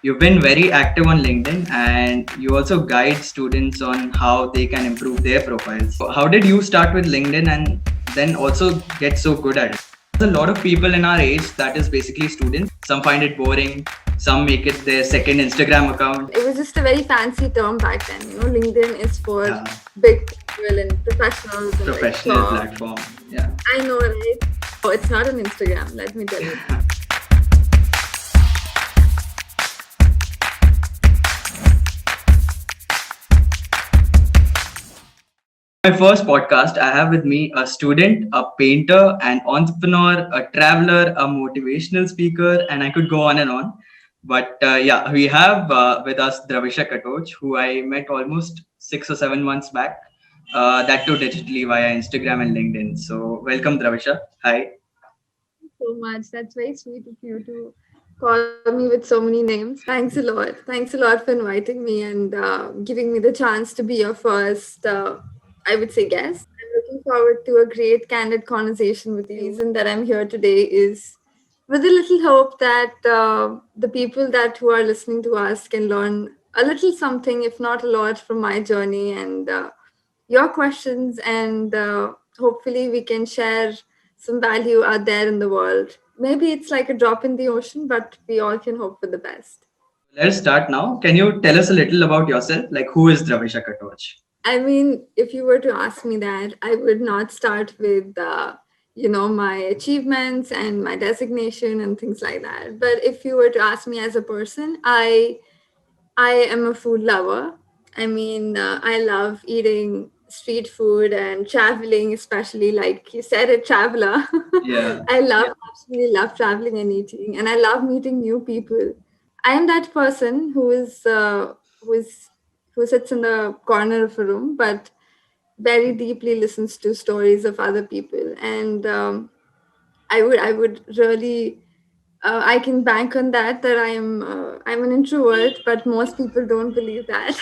You've been very active on LinkedIn and you also guide students on how they can improve their profiles. So how did you start with LinkedIn and then also get so good at it? There's a lot of people in our age that is basically students. Some find it boring, some make it their second Instagram account. It was just a very fancy term back then. LinkedIn is for big people and professionals. And Professional platform. Yeah. I know, right? Oh, it's not an Instagram, let me tell you. My first podcast, I have with me a student, a painter, an entrepreneur, a traveler, a motivational speaker, and I could go on and on. But yeah, we have with us Dravisha Katoch, who I met almost 6 or 7 months back. That too digitally via Instagram and LinkedIn. So welcome, Dravisha. Hi. Thank you so much. That's very sweet of you to call me with so many names. Thanks a lot. Thanks a lot for inviting me and giving me the chance to be your first, I would say, guest. I'm looking forward to a great, candid conversation with you. The reason that I'm here today is with a little hope that the people that who are listening to us can learn a little something, if not a lot, from my journey and your questions, and hopefully we can share some value out there in the world. Maybe it's like a drop in the ocean, but we all can hope for the best. Let's start now. Can you tell us a little about yourself? Like, who is Dravisha Katoch? I mean, if you were to ask me that, I would not start with, my achievements and my designation and things like that. But if you were to ask me as a person, I am a food lover. I mean, I love eating street food and traveling, especially like you said, a traveler. Yeah. Absolutely love traveling and eating, and I love meeting new people. I am that person who sits in the corner of a room, but very deeply listens to stories of other people, and I would really I can bank on that I'm an introvert, but most people don't believe that.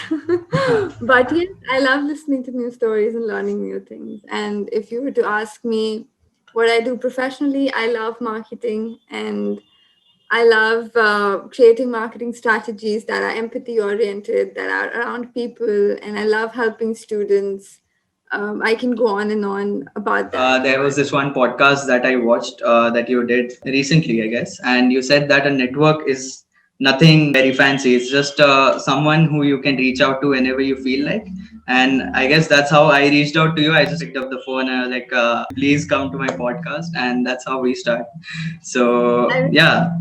But yes, I love listening to new stories and learning new things. And if you were to ask me what I do professionally, I love marketing, and I love creating marketing strategies that are empathy oriented, that are around people, and I love helping students. I can go on and on about that. There was this one podcast that I watched that you did recently, I guess, and you said that a network is nothing very fancy. It's just someone who you can reach out to whenever you feel like. And I guess that's how I reached out to you. I just picked up the phone and I was like, please come to my podcast. And that's how we start. So, yeah.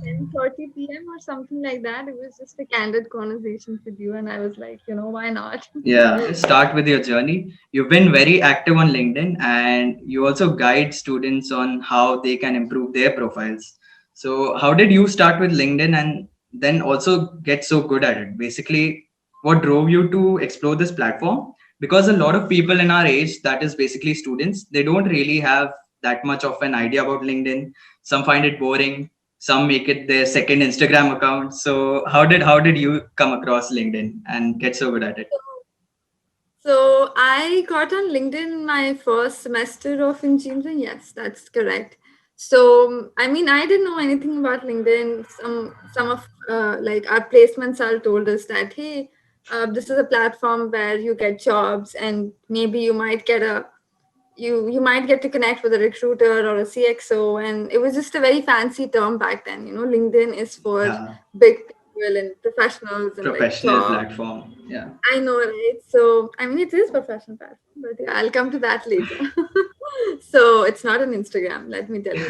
10:30 p.m. or something like that. It was just a candid conversation with you, and I was like, why not? Yeah, start with your journey. You've been very active on LinkedIn and you also guide students on how they can improve their profiles. So, how did you start with LinkedIn and then also get so good at it? Basically, what drove you to explore this platform? Because a lot of people in our age, that is basically students, they don't really have that much of an idea about LinkedIn. Some find it boring, some make it their second Instagram account. So how did you come across LinkedIn and get so good at it? So I got on LinkedIn in my first semester of engineering. Yes, that's correct. So I mean, I didn't know anything about LinkedIn. Some of like our placements are told us that, hey, this is a platform where you get jobs, and maybe you might get to connect with a recruiter or a CXO. And it was just a very fancy term back then. LinkedIn is for big people and professionals and Professional platform. Yeah. I know, right? So, I mean, it is professional platform, but yeah, I'll come to that later. So, it's not an Instagram, let me tell you.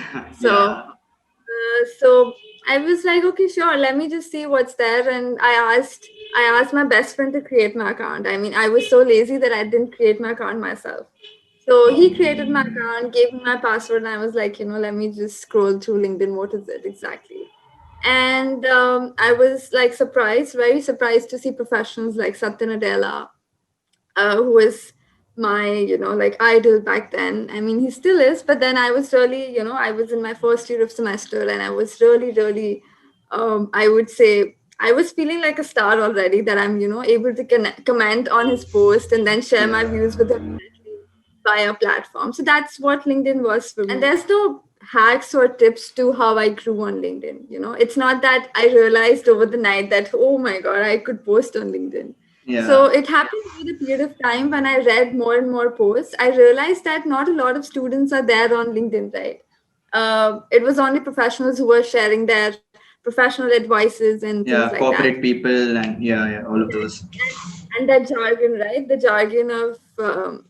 So I was like, okay, sure, let me just see what's there. And I asked my best friend to create my account. I mean, I was so lazy that I didn't create my account myself. So he created my account, gave me my password, and I was like, let me just scroll through LinkedIn. What is it exactly? And I was like surprised, very surprised to see professionals like Satya Nadella, who was my, like idol back then. I mean, he still is, but then I was really, I was in my first year of semester, and I was really, really, I would say, I was feeling like a star already, that I'm, able to comment on his post and then share my views with him via platform. So that's what LinkedIn was for me. And there's no hacks or tips to how I grew on LinkedIn. It's not that I realized over the night that, oh my God, I could post on LinkedIn. So Yeah. it happened over the period of time when I read more and more posts. I realized that not a lot of students are there on LinkedIn, right? It was only professionals who were sharing their professional advices and things Yeah, like that. corporate people and yeah, all of those. And that jargon, right? The jargon of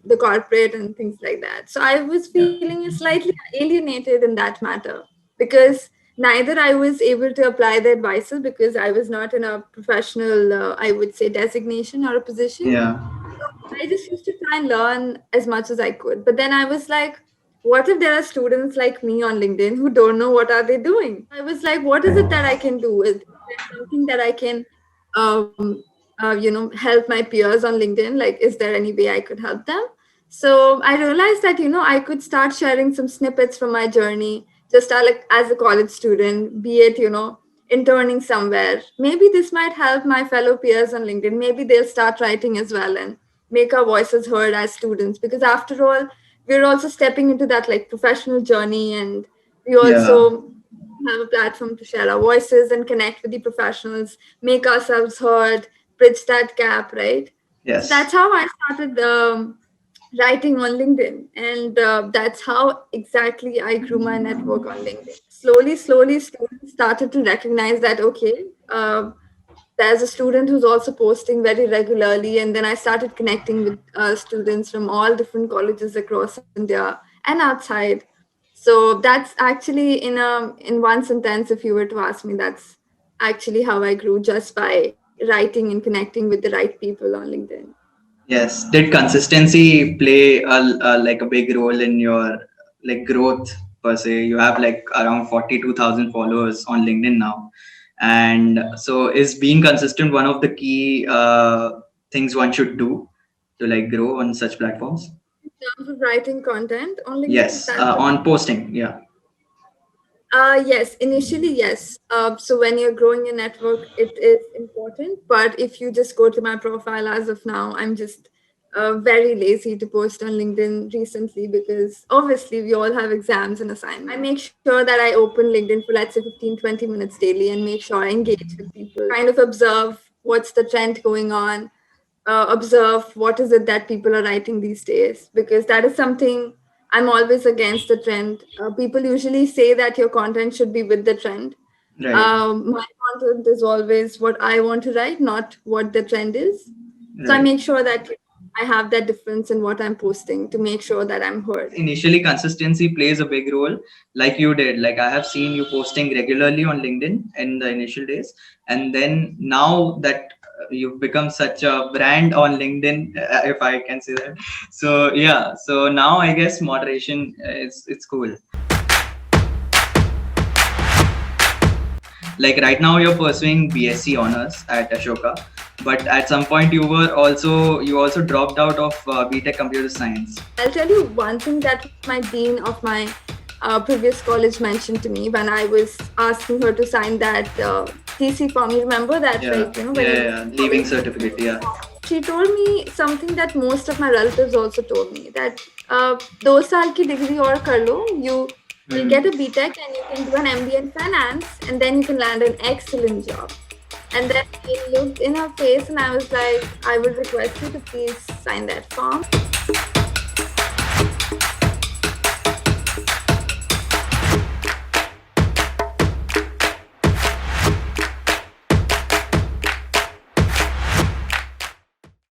the corporate and things like that. So I was Yeah. feeling slightly alienated in that matter because neither I was able to apply the advices because I was not in a professional, I would say, designation or a position. Yeah. I just used to try and learn as much as I could. But then I was like, what if there are students like me on LinkedIn who don't know what are they doing? I was like, what is it that I can do? Is there something that I can, um, help my peers on LinkedIn? Like, is there any way I could help them? So I realized that, I could start sharing some snippets from my journey, just like as a college student, be it, interning somewhere. Maybe this might help my fellow peers on LinkedIn. Maybe they'll start writing as well and make our voices heard as students. Because after all, we're also stepping into that like professional journey, and we Yeah. also have a platform to share our voices and connect with the professionals, make ourselves heard, bridge that gap, right? So Yes. that's how I started writing on LinkedIn. And that's how exactly I grew my network on LinkedIn. Slowly, students started to recognize that, okay, there's a student who's also posting very regularly. And then I started connecting with students from all different colleges across India and outside. So that's actually in one sentence, if you were to ask me, that's actually how I grew, just by writing and connecting with the right people on LinkedIn. Yes. Did consistency play like a big role in your like growth per se? You have like around 42,000 followers on LinkedIn now, and so is being consistent one of the key things one should do to like grow on such platforms? In terms of writing content on LinkedIn, is Yes, that what? on posting. Yeah. Yes, initially, yes. So when you're growing your network, it is important. But if you just go to my profile as of now, I'm just very lazy to post on LinkedIn recently because obviously we all have exams and assignments. I make sure that I open LinkedIn for, let's say, 15, 20 minutes daily and make sure I engage with people, kind of observe what's the trend going on, observe what is it that people are writing these days, because that is something I'm always against the trend. People usually say that your content should be with the trend. Right. My content is always what I want to write, not what the trend is. So I Right. make sure that I have that difference in what I'm posting to make sure that I'm heard. Initially consistency plays a big role, like you did. Like I have seen you posting regularly on LinkedIn in the initial days, and then now that you've become such a brand on LinkedIn, if I can say that. So yeah, so now I guess moderation is it's cool. Like right now you're pursuing BSc honors at Ashoka, but at some point you also dropped out of BTech computer science. I'll tell you one thing that my dean of my previous college mentioned to me when I was asking her to sign that TC form. You remember that, Yeah, right? When yeah, you yeah, leaving certificate. Yeah. she told me something that most of my relatives also told me, that 2 साल की degree और कर लो, you will get a BTech and you can do an MBA in finance, and then you can land an excellent job. And then I looked in her face and I was like, I would request you to please sign that form.